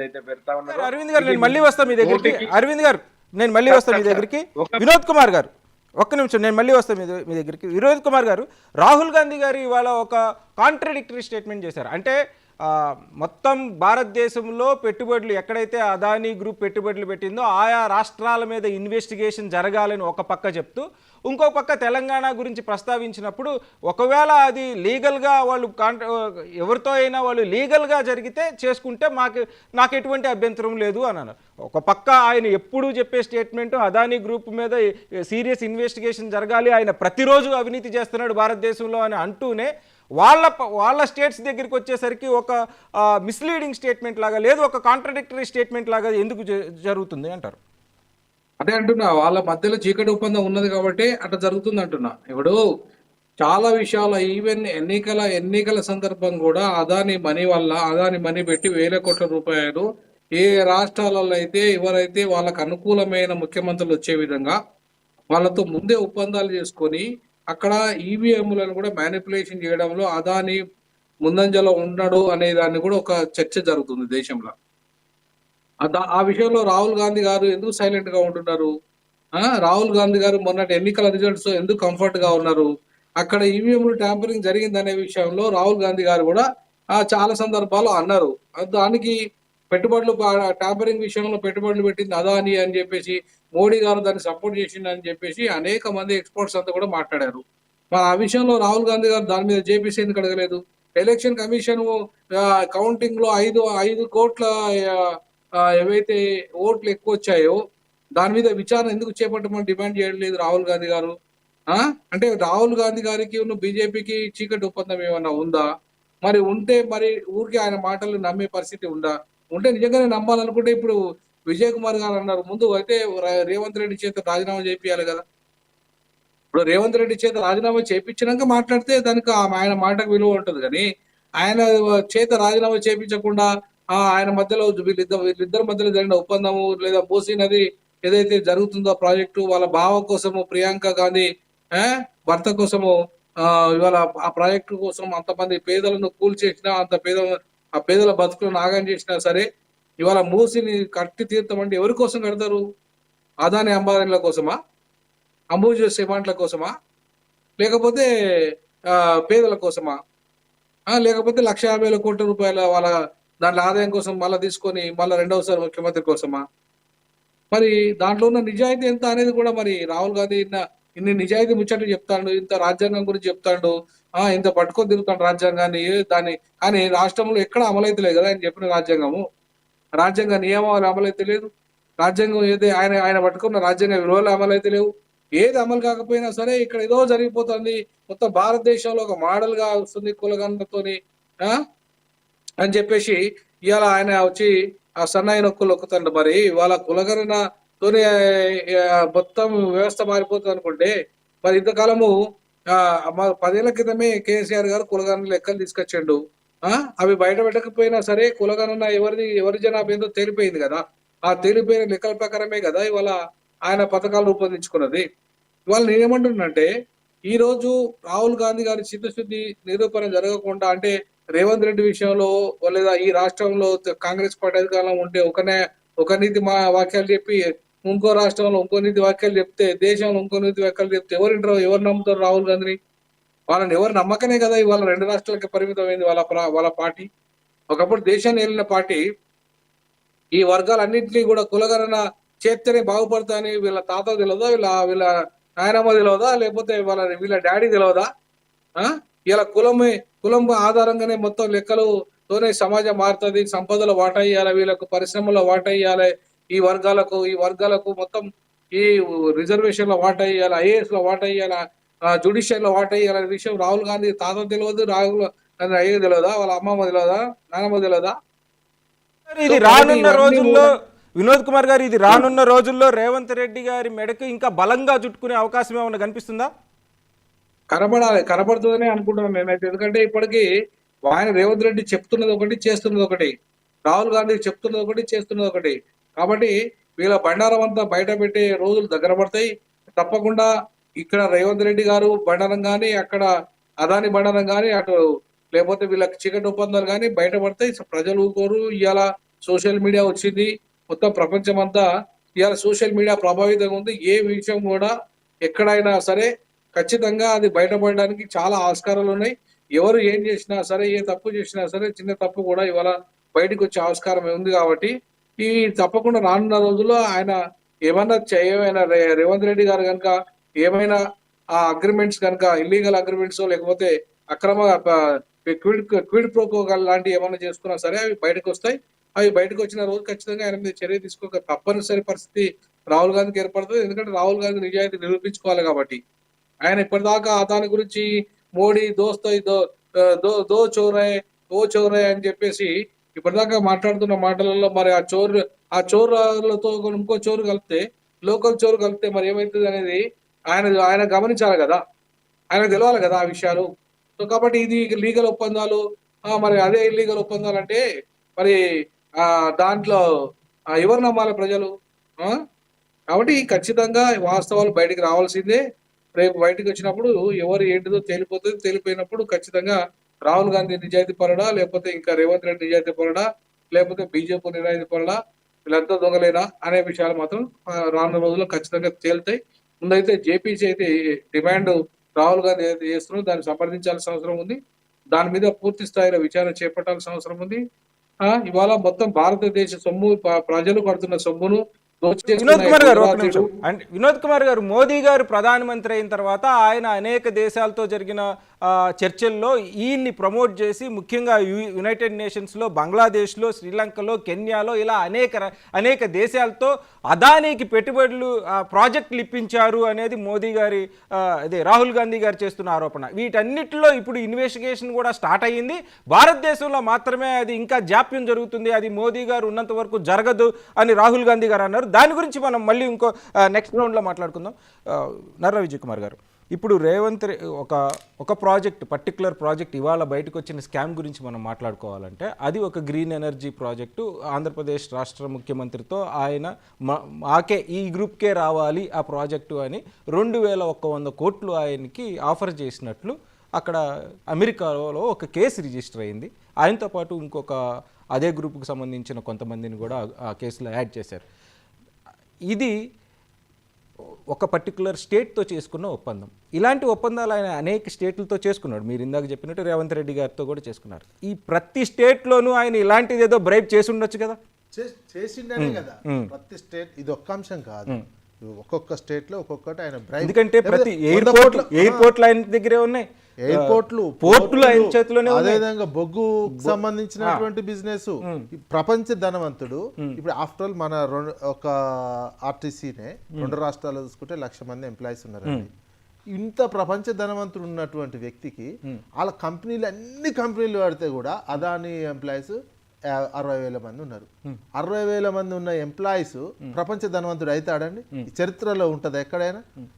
ఏదైతే పెడతా ఉన్నారో అరవింద్ గారు ఇది నేను మళ్ళీ వస్తా మీ దగ్గరికి. నూటికి అరవింద్ గారు నేను మళ్ళీ వస్తా మీ దగ్గరికి. ఒక వినోద్ కుమార్ గారు ఒక్క నిమిషం, నేను మళ్ళీ వస్తాను మీ దగ్గరికి. వినోద్ కుమార్ గారు, రాహుల్ గాంధీ గారు ఇవాళ ఒక కాంట్రడిక్టరీ స్టేట్మెంట్ చేశారు. అంటే మొత్తం భారతదేశంలో పెట్టుబడులు ఎక్కడైతే అదానీ గ్రూప్ పెట్టుబడులు పెట్టిందో ఆయా రాష్ట్రాల మీద ఇన్వెస్టిగేషన్ జరగాలని ఒక పక్క చెప్తూ, ఇంకో పక్క తెలంగాణ గురించి ప్రస్తావించినప్పుడు ఒకవేళ అది లీగల్గా వాళ్ళు ఎవరితో అయినా వాళ్ళు లీగల్గా జరిగితే చేసుకుంటే నాకు ఎటువంటి అభ్యంతరం లేదు అని అన్నారు. ఒక పక్క ఆయన ఎప్పుడూ చెప్పే స్టేట్మెంట్ అదానీ గ్రూప్ మీద సీరియస్ ఇన్వెస్టిగేషన్ జరగాలి, ఆయన ప్రతిరోజు అవినీతి చేస్తున్నాడు భారతదేశంలో అని అంటూనే వాళ్ళ స్టేట్స్ దగ్గరికి వచ్చేసరికి ఒక మిస్లీడింగ్ స్టేట్మెంట్ లాగా, లేదు ఒక కాంట్రడిక్టరీ స్టేట్మెంట్ లాగా ఎందుకు జరుగుతుంది అంటారు? అదే అంటున్నా, వాళ్ళ మధ్యలో చీకటి ఒప్పందం ఉన్నది కాబట్టి అట్లా జరుగుతుంది అంటున్నా. ఇప్పుడు చాలా విషయాలు, ఈవెన్ ఎన్నికల సందర్భం కూడా అదాని మనీ పెట్టి వేల కోట్ల రూపాయలు ఏ రాష్ట్రాలలో అయితే ఎవరైతే వాళ్ళకు అనుకూలమైన ముఖ్యమంత్రులు వచ్చే విధంగా వాళ్ళతో ముందే ఒప్పందాలు చేసుకొని అక్కడ ఈవీఎంలను కూడా మ్యానిపులేషన్ చేయడంలో అదాని ముందంజలో ఉన్నాడు అనే దాన్ని కూడా ఒక చర్చ జరుగుతుంది దేశంలో. ఆ విషయంలో రాహుల్ గాంధీ గారు ఎందుకు సైలెంట్ గా ఉంటున్నారు? రాహుల్ గాంధీ గారు మొన్నటి ఎన్నికల రిజల్ట్స్ ఎందుకు కంఫర్ట్ గా ఉన్నారు? అక్కడ ఈవీఎంలు ట్యాంపరింగ్ జరిగిందనే విషయంలో రాహుల్ గాంధీ గారు కూడా చాలా సందర్భాల్లో అన్నారు. దానికి పెట్టుబడులు ట్యాంపరింగ్ విషయంలో పెట్టుబడులు పెట్టింది అదాని అని చెప్పేసి, మోడీ గారు దాన్ని సపోర్ట్ చేసిందని చెప్పేసి అనేక మంది ఎక్స్పర్ట్స్ అంతా కూడా మాట్లాడారు. మరి ఆ విషయంలో రాహుల్ గాంధీ గారు దాని మీద జేపీసీ ఎందుకు అడగలేదు? ఎలక్షన్ కమిషన్ కౌంటింగ్ లో 5 కోట్ల ఏవైతే ఓట్లు ఎక్కువ వచ్చాయో దాని మీద విచారణ ఎందుకు చేపట్టమని డిమాండ్ చేయలేదు రాహుల్ గాంధీ గారు? అంటే రాహుల్ గాంధీ గారికి బీజేపీకి చీకటి ఒప్పందం ఏమన్నా ఉందా? మరి ఉంటే మరి ఊరికి ఆయన మాటలు నమ్మే పరిస్థితి ఉందా? ఉంటే నిజంగానే నమ్మాలనుకుంటే ఇప్పుడు విజయ్ కుమార్ గారు అన్నారు, ముందు అయితే రేవంత్ రెడ్డి చేత రాజీనామా చేపియాలి కదా. ఇప్పుడు రేవంత్ రెడ్డి చేత రాజీనామా చేపించినాక మాట్లాడితే దానికి ఆయన మాటకు విలువ ఉంటుంది. కానీ ఆయన చేత రాజీనామా చేపించకుండా ఆయన మధ్యలో వీళ్ళిద్దరి మధ్యలో జరిగిన ఒప్పందము లేదా మూసీ నది ఏదైతే జరుగుతుందో ప్రాజెక్టు, వాళ్ళ బావ కోసము ప్రియాంక గాంధీ భర్త కోసము ఇవాళ ఆ ప్రాజెక్టు కోసం అంతమంది పేదలను కూల్చేసినా, ఆ పేదల బతుకులను ఆగం చేసినా సరే ఇవాళ మూసిని కట్టి తీర్థమంటే ఎవరి కోసం కడతారు? అదాని అంబానీల కోసమా? అంబుజా సిమెంట్ల కోసమా? లేకపోతే పేదల కోసమా? లేకపోతే 1,50,000 కోట్ల రూపాయల వాళ్ళ దాంట్లో ఆదాయం కోసం మళ్ళీ తీసుకొని మళ్ళీ రెండవసారి ముఖ్యమంత్రి కోసమా? మరి దాంట్లో ఉన్న నిజాయితీ ఎంత అనేది కూడా మరి రాహుల్ గాంధీ ఇన్ని నిజాయితీ ముచ్చట్లు చెప్తాడు, ఇంత రాజ్యాంగం గురించి చెప్తాడు, ఇంత పట్టుకొని తిరుగుతాడు రాజ్యాంగాన్ని. కానీ రాష్ట్రంలో ఎక్కడ అమలైతే లేదు కదా ఆయన చెప్పిన రాజ్యాంగ నియమాలు అమలైతే లేదు. రాజ్యాంగం ఏది ఆయన పట్టుకున్న రాజ్యాంగ విలువలు అమలైతే లేవు. ఏది అమలు కాకపోయినా సరే ఇక్కడ ఏదో జరిగిపోతుంది, మొత్తం భారతదేశంలో ఒక మోడల్ గా వస్తుంది కులగన్నతోని అని చెప్పేసి ఇవాళ ఆయన వచ్చి ఆ సన్నాయి నొక్కులు నొక్కుతాడు. మరి వాళ్ళ కులగణనతోనే మొత్తం వ్యవస్థ మారిపోతుంది అనుకుంటే మరి ఇంతకాలము 10 ఏళ్ల క్రితమే కేసీఆర్ గారు కులగణన లెక్కలు తీసుకొచ్చిండు. అవి బయట పెట్టకపోయినా సరే కులగణన ఎవరి జనాభా ఏందో తేలిపోయింది కదా. ఆ తేలిపోయిన లెక్కల ప్రకారమే కదా ఇవాళ ఆయన పథకాలు రూపొందించుకున్నది. ఇవాళ నేనేమంటున్నానంటే ఈ రోజు రాహుల్ గాంధీ గారి చిత్తశుద్ధి నిరూపణ జరగకుండా, అంటే రేవంత్ రెడ్డి విషయంలో లేదా ఈ రాష్ట్రంలో కాంగ్రెస్ పార్టీ అధికారంలో ఉంటే ఒక నీతి వాక్యాలు చెప్పి ఇంకో రాష్ట్రంలో ఇంకో నీతి వాక్యాలు చెప్తే, దేశంలో ఇంకో నీతి వాక్యాలు చెప్తే ఎవరు నమ్ముతారు రాహుల్ గాంధీని? వాళ్ళని ఎవరు నమ్మకనే కదా ఇవాళ 2 రాష్ట్రాలకి పరిమితమైంది వాళ్ళ పార్టీ. ఒకప్పుడు దేశాన్ని ఏలిన పార్టీ ఈ వర్గాలన్నింటినీ కూడా కులగణన చేస్తేనే బాగుపడతాయని వీళ్ళ తాత తెలియదా, వీళ్ళ నాయనమ్మ తెలియదా, లేకపోతే వీళ్ళ డాడీ తెలియదా? ఇలా కులం ఆధారంగానే మొత్తం లెక్కలతోనే సమాజం మారుతుంది. సంపదలో వాటా ఇయ్యాలి, వీళ్ళకు పరిశ్రమలో వాటా ఇయ్యాలి, ఈ వర్గాలకు మొత్తం ఈ రిజర్వేషన్ లో వాటా ఇయ్యాలి, ఐఏఎస్ లో వాటా ఇయ్యాలి, జుడిషియల్ లో వాటా ఇయ్యాలనే విషయం రాహుల్ గాంధీ తాత తెలియదు, రాహుల్ గాంధీ అయ్యే తెలియదా, వాళ్ళ అమ్మమ్మ తెలియదా, నానమ్మ తెలియదా? ఇది రానున్న రోజుల్లో వినోద్ కుమార్ గారు, ఇది రానున్న రోజుల్లో రేవంత్ రెడ్డి గారి మెడకు ఇంకా బలంగా చుట్టుకునే అవకాశం ఏమన్నా కనిపిస్తుందా? కనబడుతుందని అనుకుంటున్నాను నేనైతే. ఎందుకంటే ఇప్పటికీ ఆయన రేవంత్ రెడ్డి చెప్తున్నది ఒకటి, చేస్తున్నది ఒకటి. రాహుల్ గాంధీ చెప్తున్నది ఒకటి, చేస్తున్నది ఒకటి. కాబట్టి వీళ్ళ బండారం అంతా బయట పెట్టే రోజులు దగ్గర పడతాయి. తప్పకుండా ఇక్కడ రేవంత్ రెడ్డి గారు బండారం కానీ, అక్కడ అదాని బండారం కానీ, అటు లేకపోతే వీళ్ళకి చీకటి ఒప్పందాలు కానీ బయటపడతాయి. ప్రజలు ఊరుకోరు. ఇవాళ సోషల్ మీడియా వచ్చింది, మొత్తం ప్రపంచం అంతా ఇవాళ సోషల్ మీడియా ప్రభావితంగా ఉంది. ఏ విషయం కూడా ఎక్కడైనా సరే ఖచ్చితంగా అది బయటపడడానికి చాలా ఆస్కారాలు ఉన్నాయి. ఎవరు ఏం చేసినా సరే, ఏ తప్పు చేసినా సరే, చిన్న తప్పు కూడా ఇవాళ బయటకు వచ్చే ఆస్కారం ఉంది. కాబట్టి ఈ తప్పకుండా రానున్న రోజుల్లో ఆయన ఏమైనా రేవంత్ రెడ్డి గారు కనుక ఏమైనా ఆ అగ్రిమెంట్స్ కనుక ఇల్లీగల్ అగ్రిమెంట్స్ లేకపోతే అక్రమ క్విడ్ ప్రోకో లాంటివి ఏమైనా చేసుకున్నా సరే అవి బయటకు వస్తాయి. అవి బయటకు వచ్చిన రోజు ఖచ్చితంగా ఆయన మీద చర్య తీసుకోక తప్పనిసరి పరిస్థితి రాహుల్ గాంధీకి ఏర్పడుతుంది. ఎందుకంటే రాహుల్ గాంధీ నిజాయితీ నిరూపించుకోవాలి కాబట్టి. ఆయన ఇప్పటిదాకా దాని గురించి మోడీ దో చోరే ఓ చోరే అని చెప్పేసి ఇప్పటిదాకా మాట్లాడుతున్న మాటలలో మరి ఆ చోరులతో ఇంకో చోరు కలిపితే, లోకల్ చోరు కలిపితే మరి ఏమవుతుంది అనేది ఆయన గమనించాలి కదా, ఆయన తెలవాలి కదా ఆ విషయాలు. సో కాబట్టి ఇది లీగల్ ఒప్పందాలు, మరి అదే ఇల్లీగల్ ఒప్పందాలు అంటే మరి దాంట్లో ఎవరు నమ్మాలి ప్రజలు? కాబట్టి ఖచ్చితంగా వాస్తవాలు బయటికి రావాల్సిందే. రేపు బయటకు వచ్చినప్పుడు ఎవరు ఏంటిదో తేలిపోతుంది. తేలిపోయినప్పుడు ఖచ్చితంగా రాహుల్ గాంధీ నిజాయితీ పరుడా, లేకపోతే ఇంకా రేవంత్ రెడ్డి నిజాయితీ పరుడా, లేకపోతే బీజేపీ నిజాయితీ పరుడా, వీళ్ళంతా దొంగలేనా అనే విషయాలు మాత్రం రానున్న రోజుల్లో ఖచ్చితంగా తేలుతాయి. ముందైతే జేపీసీ అయితే డిమాండ్ రాహుల్ గాంధీ ఏదైతే చేస్తున్నారో దాన్ని సమర్థించాల్సిన అవసరం ఉంది. దాని మీద పూర్తి స్థాయిలో విచారణ చేపట్టాల్సిన అవసరం ఉంది. ఇవాళ మొత్తం భారతదేశ సొమ్ము, ప్రజలు కడుతున్న సొమ్మును వినోద్ కుమార్ గారు ఒక నిమిషం. అంటే వినోద్ కుమార్ గారు, మోదీ గారు ప్రధానమంత్రి అయిన తర్వాత ఆయన అనేక దేశాలతో జరిగిన చర్చల్లో ఈయన్ని ప్రమోట్ చేసి, ముఖ్యంగా యునైటెడ్ నేషన్స్లో, బంగ్లాదేశ్లో, శ్రీలంకలో, కెన్యాలో ఇలా అనేక దేశాలతో అదానీకి పెట్టుబడులు ప్రాజెక్టులు ఇప్పించారు అనేది మోదీ గారి అదే రాహుల్ గాంధీ గారు చేస్తున్న ఆరోపణ. వీటన్నిటిలో ఇప్పుడు ఇన్వెస్టిగేషన్ కూడా స్టార్ట్ అయ్యింది. భారతదేశంలో మాత్రమే అది ఇంకా జాప్యం జరుగుతుంది, అది మోదీ గారు ఉన్నంత వరకు జరగదు అని రాహుల్ గాంధీ గారు అన్నారు. దాని గురించి మనం మళ్ళీ ఇంకో నెక్స్ట్ రౌండ్లో మాట్లాడుకుందాం. నర్రా విజయ్ కుమార్ గారు, ఇప్పుడు రేవంత్ ఒక ప్రాజెక్ట్, పర్టికులర్ ప్రాజెక్ట్ ఇవాళ బయటకు వచ్చిన స్కామ్ గురించి మనం మాట్లాడుకోవాలంటే అది ఒక గ్రీన్ ఎనర్జీ ప్రాజెక్టు. ఆంధ్రప్రదేశ్ రాష్ట్ర ముఖ్యమంత్రితో ఆయన మాకే ఈ గ్రూప్కే రావాలి ఆ ప్రాజెక్టు అని 2100 కోట్లు ఆయనకి ఆఫర్ చేసినట్లు అక్కడ అమెరికాలో ఒక కేసు రిజిస్టర్ అయింది. ఆయనతో పాటు ఇంకొక అదే గ్రూప్కి సంబంధించిన కొంతమందిని కూడా ఆ కేసులో యాడ్ చేశారు. ఇది ఒక పర్టికులర్ స్టేట్తో చేసుకున్న ఒప్పందం. ఇలాంటి ఒప్పందాలు ఆయన అనేక స్టేట్లతో చేసుకున్నాడు. మీరు ఇందాక చెప్పినట్టు రేవంత్ రెడ్డి గారితో కూడా చేసుకున్నారు. ఈ ప్రతి స్టేట్లోనూ ఆయన ఇలాంటిది ఏదో బ్రైబ్ చేసి ఉండొచ్చు కదా? చేసిండనే కదా ప్రతి స్టేట్. ఇది ఒక్క అంశం కాదు, ఒక్కొక్క స్టేట్ లో ఒక్కొక్కటి ఆయన బ్రైబ్. ఎందుకంటే ప్రతి ఎయిర్పోర్ట్లు ఆయన దగ్గరే ఉన్నాయి, ఎయిర్పోర్ట్లు, పోర్టులు ఆయన చేతిలోనే అదే విధంగా బొగ్గు సంబంధించినటువంటి బిజినెస్. ప్రపంచ ధనవంతుడు. ఇప్పుడు ఆఫ్టర్ ఆల్ మన ఒక ఆర్టీసీనే 2 రాష్ట్రాలు చూసుకుంటే 1,00,000 మంది ఎంప్లాయీస్ ఉన్నారండి. ఇంత ప్రపంచ ధనవంతుడు ఉన్నటువంటి వ్యక్తికి వాళ్ళ కంపెనీలు, అన్ని కంపెనీలు వాడితే కూడా అదాని ఎంప్లాయీస్ 60,000 మంది ఉన్నారు. 60,000 మంది ఉన్న ఎంప్లాయీస్ ప్రపంచ ధనవంతుడు అవుతాడండి? చరిత్రలో ఉంటుంది ఎక్కడైనా?